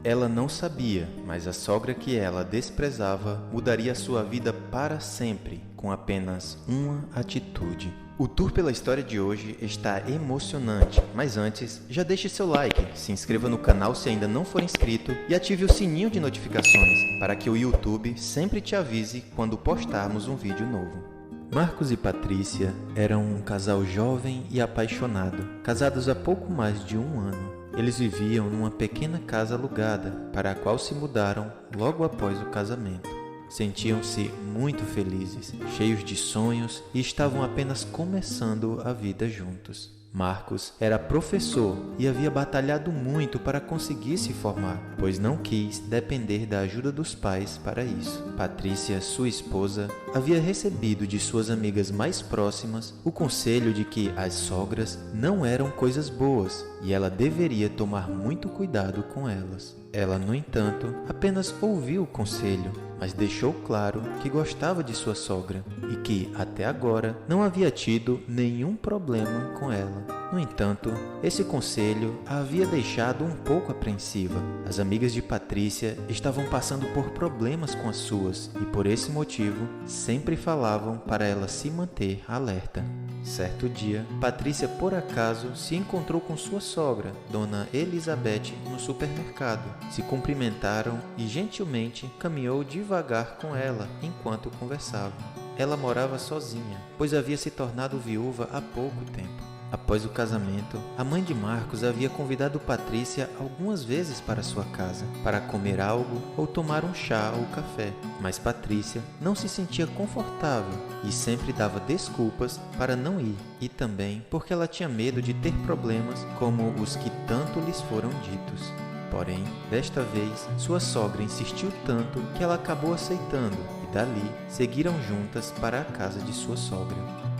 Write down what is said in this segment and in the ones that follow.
Ela não sabia, mas a sogra que ela desprezava mudaria sua vida para sempre com apenas uma atitude. O tour pela história de hoje está emocionante, mas antes, já deixe seu like, se inscreva no canal se ainda não for inscrito e ative o sininho de notificações para que o YouTube sempre te avise quando postarmos um vídeo novo. Marcos e Patrícia eram um casal jovem e apaixonado, casados há pouco mais de um ano. Eles viviam numa pequena casa alugada, para a qual se mudaram logo após o casamento. Sentiam-se muito felizes, cheios de sonhos e estavam apenas começando a vida juntos. Marcos era professor e havia batalhado muito para conseguir se formar, pois não quis depender da ajuda dos pais para isso. Patrícia, sua esposa, havia recebido de suas amigas mais próximas o conselho de que as sogras não eram coisas boas e ela deveria tomar muito cuidado com elas. Ela, no entanto, apenas ouviu o conselho, mas deixou claro que gostava de sua sogra e que, até agora, não havia tido nenhum problema com ela. No entanto, esse conselho a havia deixado um pouco apreensiva. As amigas de Patrícia estavam passando por problemas com as suas e, por esse motivo, sempre falavam para ela se manter alerta. Certo dia, Patrícia por acaso se encontrou com sua sogra, Dona Elizabeth, no supermercado. Se cumprimentaram e gentilmente caminhou devagar com ela enquanto conversavam. Ela morava sozinha, pois havia se tornado viúva há pouco tempo. Após o casamento, a mãe de Marcos havia convidado Patrícia algumas vezes para sua casa, para comer algo ou tomar um chá ou café. Mas Patrícia não se sentia confortável e sempre dava desculpas para não ir, e também porque ela tinha medo de ter problemas como os que tanto lhes foram ditos. Porém, desta vez, sua sogra insistiu tanto que ela acabou aceitando e dali seguiram juntas para a casa de sua sogra.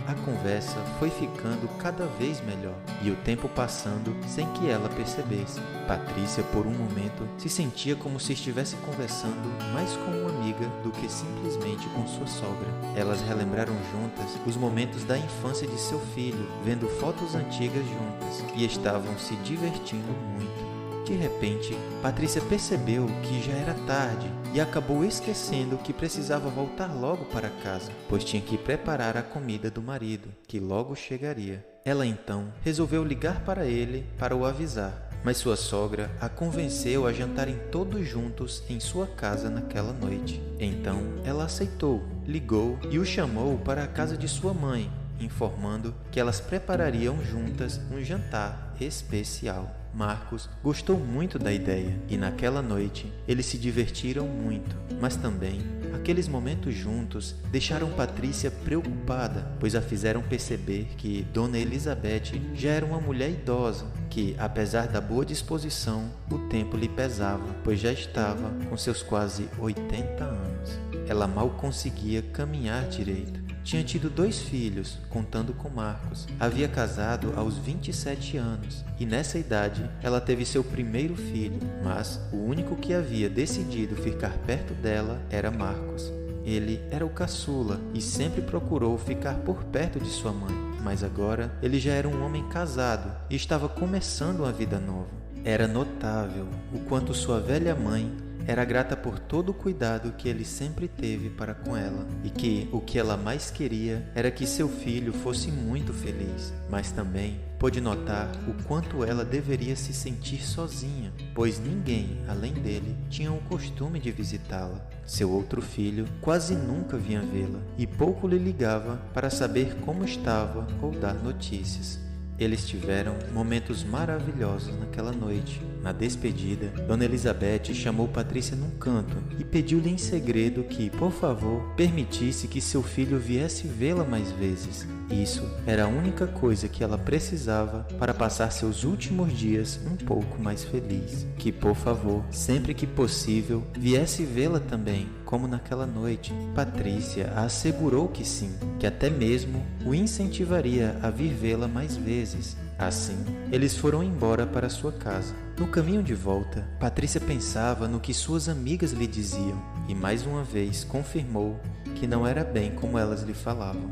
A conversa foi ficando cada vez melhor e o tempo passando sem que ela percebesse. Patrícia, por um momento, se sentia como se estivesse conversando mais com uma amiga do que simplesmente com sua sogra. Elas relembraram juntas os momentos da infância de seu filho, vendo fotos antigas juntas e estavam se divertindo muito. De repente, Patrícia percebeu que já era tarde e acabou esquecendo que precisava voltar logo para casa, pois tinha que preparar a comida do marido, que logo chegaria. Ela então resolveu ligar para ele para o avisar, mas sua sogra a convenceu a jantarem todos juntos em sua casa naquela noite. Então, ela aceitou, ligou e o chamou para a casa de sua mãe, informando que elas preparariam juntas um jantar especial. Marcos gostou muito da ideia e naquela noite eles se divertiram muito, mas também aqueles momentos juntos deixaram Patrícia preocupada, pois a fizeram perceber que Dona Elizabeth já era uma mulher idosa, que apesar da boa disposição, o tempo lhe pesava, pois já estava com seus quase 80 anos. Ela mal conseguia caminhar direito. Tinha tido 2 filhos, contando com Marcos. Havia casado aos 27 anos e nessa idade ela teve seu primeiro filho, mas o único que havia decidido ficar perto dela era Marcos. Ele era o caçula e sempre procurou ficar por perto de sua mãe, mas agora ele já era um homem casado e estava começando uma vida nova. Era notável o quanto sua velha mãe era grata por todo o cuidado que ele sempre teve para com ela e que o que ela mais queria era que seu filho fosse muito feliz, mas também pôde notar o quanto ela deveria se sentir sozinha, pois ninguém, além dele, tinha o costume de visitá-la. Seu outro filho quase nunca vinha vê-la e pouco lhe ligava para saber como estava ou dar notícias. Eles tiveram momentos maravilhosos naquela noite. Na despedida, Dona Elizabeth chamou Patrícia num canto e pediu-lhe em segredo que, por favor, permitisse que seu filho viesse vê-la mais vezes. Isso era a única coisa que ela precisava para passar seus últimos dias um pouco mais feliz. Que, por favor, sempre que possível, viesse vê-la também, como naquela noite. Patrícia a assegurou que sim, que até mesmo o incentivaria a vir vê-la mais vezes. Assim, eles foram embora para sua casa. No caminho de volta, Patrícia pensava no que suas amigas lhe diziam e mais uma vez confirmou que não era bem como elas lhe falavam.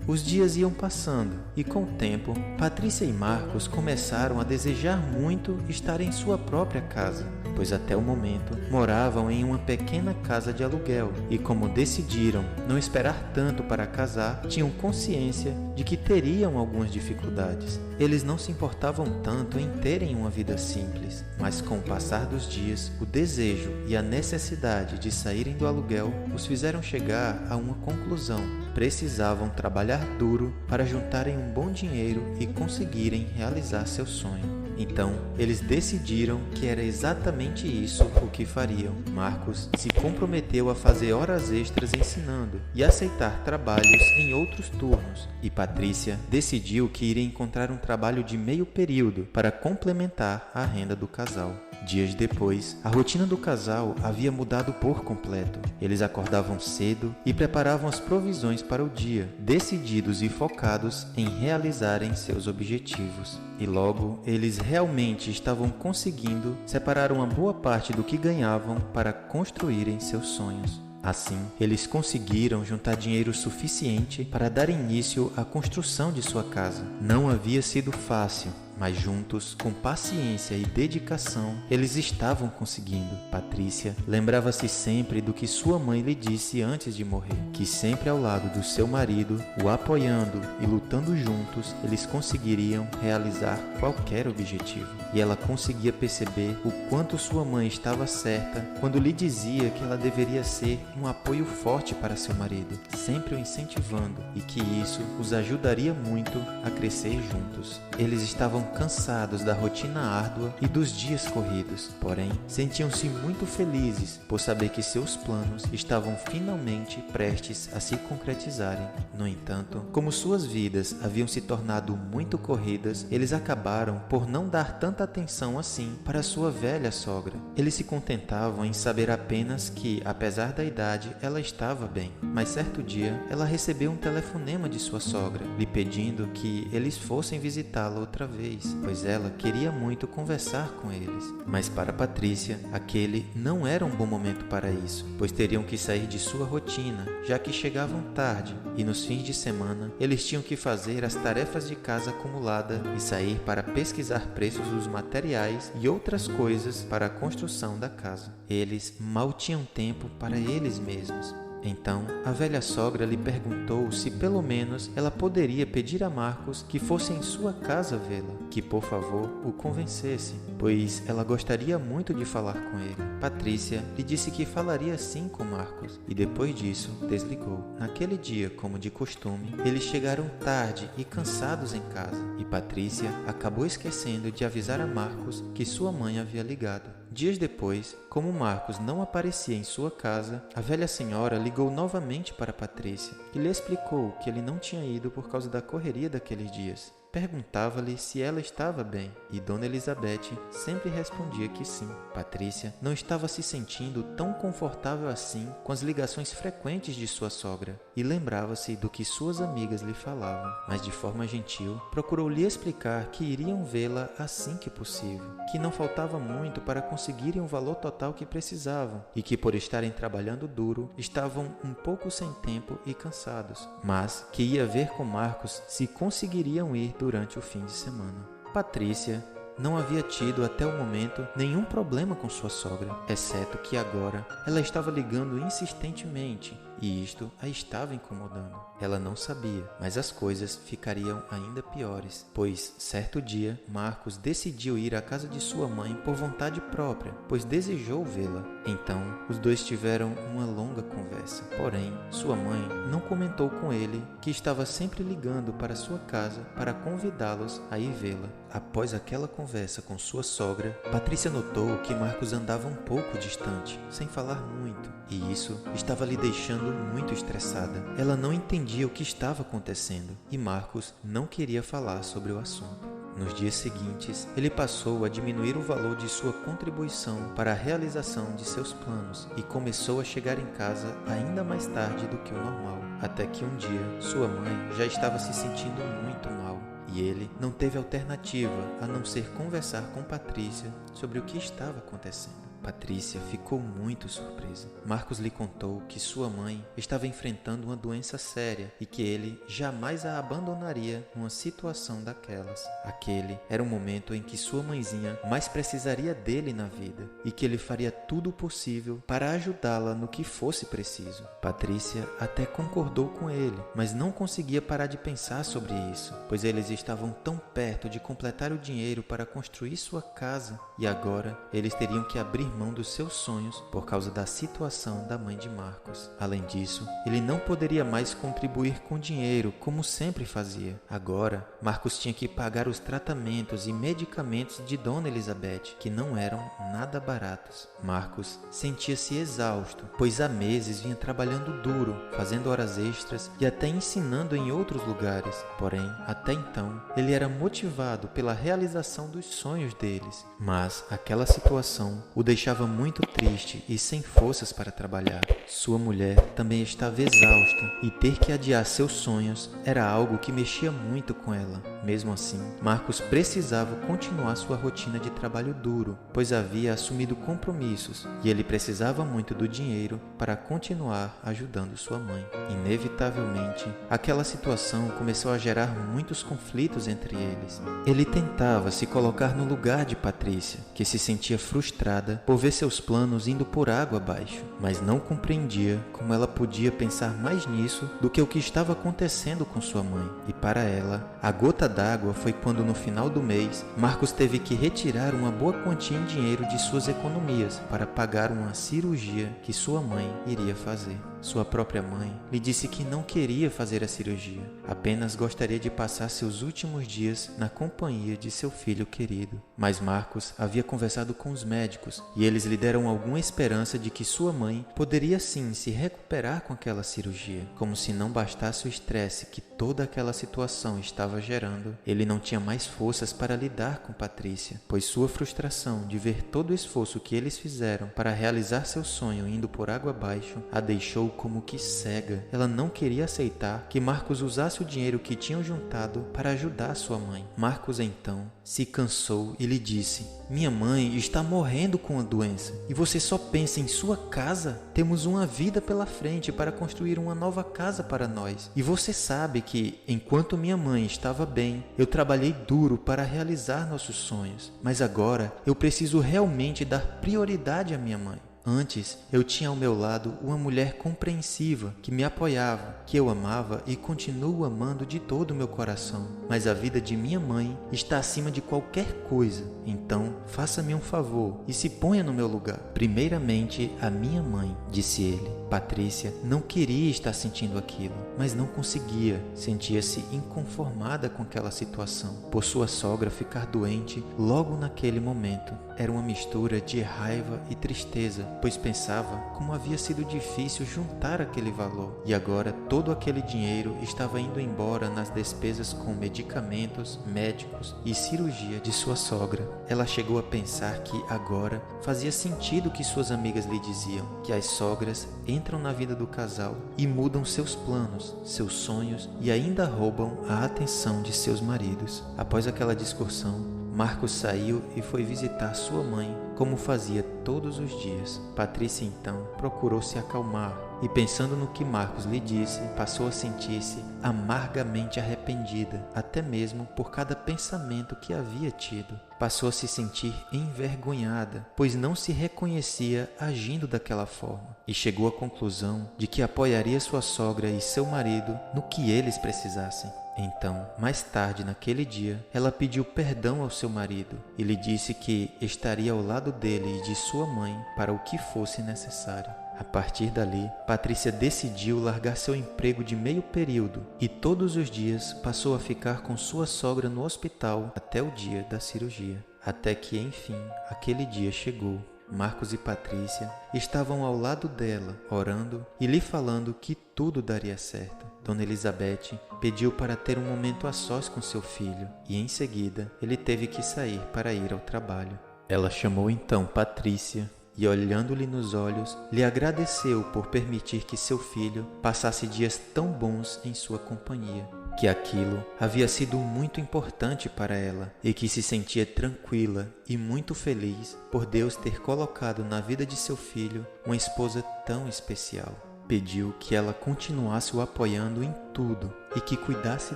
Os dias iam passando e, com o tempo, Patrícia e Marcos começaram a desejar muito estar em sua própria casa. pois até o momento moravam em uma pequena casa de aluguel e, como decidiram não esperar tanto para casar, tinham consciência de que teriam algumas dificuldades. Eles não se importavam tanto em terem uma vida simples, mas com o passar dos dias, o desejo e a necessidade de saírem do aluguel os fizeram chegar a uma conclusão: precisavam trabalhar duro para juntarem um bom dinheiro e conseguirem realizar seu sonho. Então, eles decidiram que era exatamente isso o que fariam. Marcos se comprometeu a fazer horas extras ensinando e aceitar trabalhos em outros turnos, e Patrícia decidiu que iria encontrar um trabalho de meio período para complementar a renda do casal. Dias depois, a rotina do casal havia mudado por completo. Eles acordavam cedo e preparavam as provisões para o dia, decididos e focados em realizarem seus objetivos. E logo, eles realmente estavam conseguindo separar uma boa parte do que ganhavam para construírem seus sonhos. Assim, eles conseguiram juntar dinheiro suficiente para dar início à construção de sua casa. Não havia sido fácil, mas juntos, com paciência e dedicação, eles estavam conseguindo. Patrícia lembrava-se sempre do que sua mãe lhe disse antes de morrer, que sempre ao lado do seu marido, o apoiando e lutando juntos, eles conseguiriam realizar qualquer objetivo. E ela conseguia perceber o quanto sua mãe estava certa quando lhe dizia que ela deveria ser um apoio forte para seu marido, sempre o incentivando, e que isso os ajudaria muito a crescer juntos. Eles estavam cansados da rotina árdua e dos dias corridos, porém sentiam-se muito felizes por saber que seus planos estavam finalmente prestes a se concretizarem. No entanto, como suas vidas haviam se tornado muito corridas, eles acabaram por não dar tanta atenção assim para sua velha sogra. Eles se contentavam em saber apenas que, apesar da idade, ela estava bem. Mas certo dia, ela recebeu um telefonema de sua sogra, lhe pedindo que eles fossem visitá-la outra vez, pois ela queria muito conversar com eles. Mas para Patrícia, aquele não era um bom momento para isso, pois teriam que sair de sua rotina, já que chegavam tarde, e nos fins de semana eles tinham que fazer as tarefas de casa acumulada e sair para pesquisar preços dos materiais e outras coisas para a construção da casa. Eles mal tinham tempo para eles mesmos. Então, a velha sogra lhe perguntou se pelo menos ela poderia pedir a Marcos que fosse em sua casa vê-la, que por favor o convencesse, pois ela gostaria muito de falar com ele. Patrícia lhe disse que falaria sim com Marcos e depois disso desligou. Naquele dia, como de costume, eles chegaram tarde e cansados em casa, e Patrícia acabou esquecendo de avisar a Marcos que sua mãe havia ligado. Dias depois, como Marcos não aparecia em sua casa, a velha senhora ligou novamente para Patrícia e lhe explicou que ele não tinha ido por causa da correria daqueles dias. Perguntava-lhe se ela estava bem, e Dona Elizabeth sempre respondia que sim. Patrícia não estava se sentindo tão confortável assim com as ligações frequentes de sua sogra, e lembrava-se do que suas amigas lhe falavam, mas de forma gentil procurou lhe explicar que iriam vê-la assim que possível, que não faltava muito para conseguirem o valor total que precisavam, e que por estarem trabalhando duro, estavam um pouco sem tempo e cansados, mas que ia ver com Marcos se conseguiriam ir durante o fim de semana. Patrícia não havia tido até o momento nenhum problema com sua sogra, exceto que agora ela estava ligando insistentemente e isto a estava incomodando. Ela não sabia, mas as coisas ficariam ainda piores, pois certo dia Marcos decidiu ir à casa de sua mãe por vontade própria, pois desejou vê-la. Então os dois tiveram uma longa conversa, porém sua mãe não comentou com ele que estava sempre ligando para sua casa para convidá-los a ir vê-la. Após aquela conversa com sua sogra, Patrícia notou que Marcos andava um pouco distante, sem falar muito, e isso estava lhe deixando muito estressada. Ela não entendia o que estava acontecendo, e Marcos não queria falar sobre o assunto. Nos dias seguintes, ele passou a diminuir o valor de sua contribuição para a realização de seus planos e começou a chegar em casa ainda mais tarde do que o normal, até que um dia sua mãe já estava se sentindo muito mal. E ele não teve alternativa a não ser conversar com Patrícia sobre o que estava acontecendo. Patrícia ficou muito surpresa. Marcos lhe contou que sua mãe estava enfrentando uma doença séria e que ele jamais a abandonaria numa situação daquelas. Aquele era o momento em que sua mãezinha mais precisaria dele na vida e que ele faria tudo o possível para ajudá-la no que fosse preciso. Patrícia até concordou com ele, mas não conseguia parar de pensar sobre isso, pois eles estavam tão perto de completar o dinheiro para construir sua casa e agora eles teriam que abrir mão dos seus sonhos por causa da situação da mãe de Marcos. Além disso, ele não poderia mais contribuir com dinheiro como sempre fazia. Agora, Marcos tinha que pagar os tratamentos e medicamentos de Dona Elizabeth, que não eram nada baratos. Marcos sentia-se exausto, pois há meses vinha trabalhando duro, fazendo horas extras e até ensinando em outros lugares. Porém, até então, ele era motivado pela realização dos sonhos deles. Mas aquela situação o deixava muito triste e sem forças para trabalhar. Sua mulher também estava exausta e ter que adiar seus sonhos era algo que mexia muito com ela. Mesmo assim, Marcos precisava continuar sua rotina de trabalho duro, pois havia assumido compromissos e ele precisava muito do dinheiro para continuar ajudando sua mãe. Inevitavelmente, aquela situação começou a gerar muitos conflitos entre eles. Ele tentava se colocar no lugar de Patrícia, que se sentia frustrada por ver seus planos indo por água abaixo, mas não compreendia como ela podia pensar mais nisso do que o que estava acontecendo com sua mãe. E para ela, a gota d'água foi quando no final do mês, Marcos teve que retirar uma boa quantia em dinheiro de suas economias para pagar uma cirurgia que sua mãe iria fazer. Sua própria mãe lhe disse que não queria fazer a cirurgia, apenas gostaria de passar seus últimos dias na companhia de seu filho querido. Mas Marcos havia conversado com os médicos e eles lhe deram alguma esperança de que sua mãe poderia sim se recuperar com aquela cirurgia. Como se não bastasse o estresse que toda aquela situação estava gerando, ele não tinha mais forças para lidar com Patrícia, pois sua frustração de ver todo o esforço que eles fizeram para realizar seu sonho indo por água abaixo a deixou como que cega. Ela não queria aceitar que Marcos usasse o dinheiro que tinham juntado para ajudar sua mãe. Marcos então se cansou e lhe disse: "Minha mãe está morrendo com a doença e você só pensa em sua casa? Temos uma vida pela frente para construir uma nova casa para nós. E você sabe que, enquanto minha mãe estava bem, eu trabalhei duro para realizar nossos sonhos. Mas agora eu preciso realmente dar prioridade à minha mãe. Antes, eu tinha ao meu lado uma mulher compreensiva, que me apoiava, que eu amava e continuo amando de todo o meu coração. Mas a vida de minha mãe está acima de qualquer coisa. Então, faça-me um favor e se ponha no meu lugar." "Primeiramente, a minha mãe", disse ele. Patrícia não queria estar sentindo aquilo, mas não conseguia. Sentia-se inconformada com aquela situação, por sua sogra ficar doente logo naquele momento. Era uma mistura de raiva e tristeza, pois pensava como havia sido difícil juntar aquele valor. E agora todo aquele dinheiro estava indo embora nas despesas com medicamentos, médicos e cirurgia de sua sogra. Ela chegou a pensar que agora fazia sentido o que suas amigas lhe diziam, que as sogras entram na vida do casal e mudam seus planos, seus sonhos e ainda roubam a atenção de seus maridos. Após aquela discussão, Marcos saiu e foi visitar sua mãe, como fazia todos os dias. Patrícia então procurou se acalmar e, pensando no que Marcos lhe disse, passou a sentir-se amargamente arrependida, até mesmo por cada pensamento que havia tido. Passou a se sentir envergonhada, pois não se reconhecia agindo daquela forma, e chegou à conclusão de que apoiaria sua sogra e seu marido no que eles precisassem. Então, mais tarde naquele dia, ela pediu perdão ao seu marido e lhe disse que estaria ao lado dele e de sua mãe para o que fosse necessário. A partir dali, Patrícia decidiu largar seu emprego de meio período e todos os dias passou a ficar com sua sogra no hospital até o dia da cirurgia. Até que, enfim, aquele dia chegou. Marcos e Patrícia estavam ao lado dela, orando e lhe falando que tudo daria certo. Dona Elizabeth pediu para ter um momento a sós com seu filho e, em seguida, ele teve que sair para ir ao trabalho. Ela chamou então Patrícia e, olhando-lhe nos olhos, lhe agradeceu por permitir que seu filho passasse dias tão bons em sua companhia. que aquilo havia sido muito importante para ela e que se sentia tranquila e muito feliz por Deus ter colocado na vida de seu filho uma esposa tão especial. Pediu que ela continuasse o apoiando em tudo e que cuidasse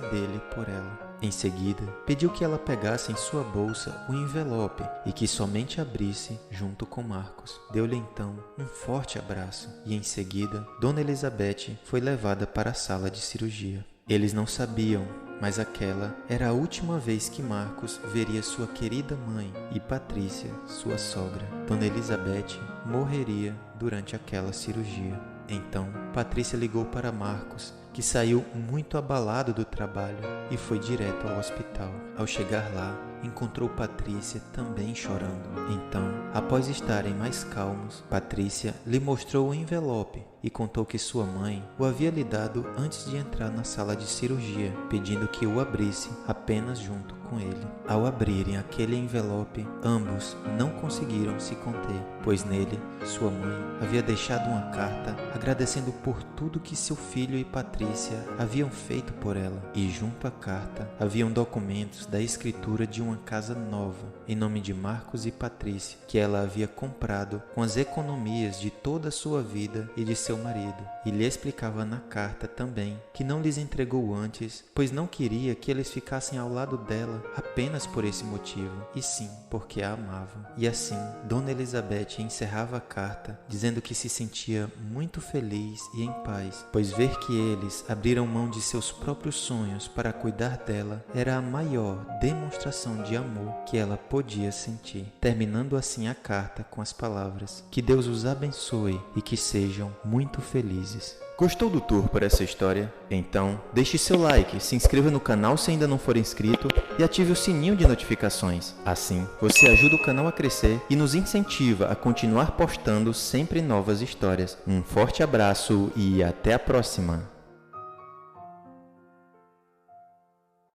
dele por ela. Em seguida, pediu que ela pegasse em sua bolsa o envelope e que somente abrisse junto com Marcos. Deu-lhe então um forte abraço e em seguida, Dona Elizabeth foi levada para a sala de cirurgia. Eles não sabiam, mas aquela era a última vez que Marcos veria sua querida mãe e Patrícia, sua sogra. Dona Elizabeth morreria durante aquela cirurgia. Então, Patrícia ligou para Marcos, que saiu muito abalado do trabalho e foi direto ao hospital. Ao chegar lá, encontrou Patrícia também chorando. Então, após estarem mais calmos, Patrícia lhe mostrou o envelope e contou que sua mãe o havia lhe dado antes de entrar na sala de cirurgia, pedindo que o abrisse apenas junto com ele. Ao abrirem aquele envelope, ambos não conseguiram se conter, pois nele sua mãe havia deixado uma carta agradecendo por tudo que seu filho e Patrícia haviam feito por ela, e junto à carta haviam documentos da escritura de uma casa nova, em nome de Marcos e Patrícia, que ela havia comprado com as economias de toda a sua vida e de seu marido, e lhe explicava na carta também que não lhes entregou antes, pois não queria que eles ficassem ao lado dela apenas por esse motivo, e sim porque a amavam. E assim, Dona Elizabeth encerrava a carta, dizendo que se sentia muito feliz e em paz, pois ver que eles abriram mão de seus próprios sonhos para cuidar dela era a maior demonstração de amor que ela podia sentir. Terminando assim a carta com as palavras: que Deus os abençoe e que sejam muito felizes. Gostou do tour por essa história? Então, deixe seu like, se inscreva no canal se ainda não for inscrito e ative o sininho de notificações. Assim, você ajuda o canal a crescer e nos incentiva a continuar postando sempre novas histórias. Um forte abraço e até a próxima!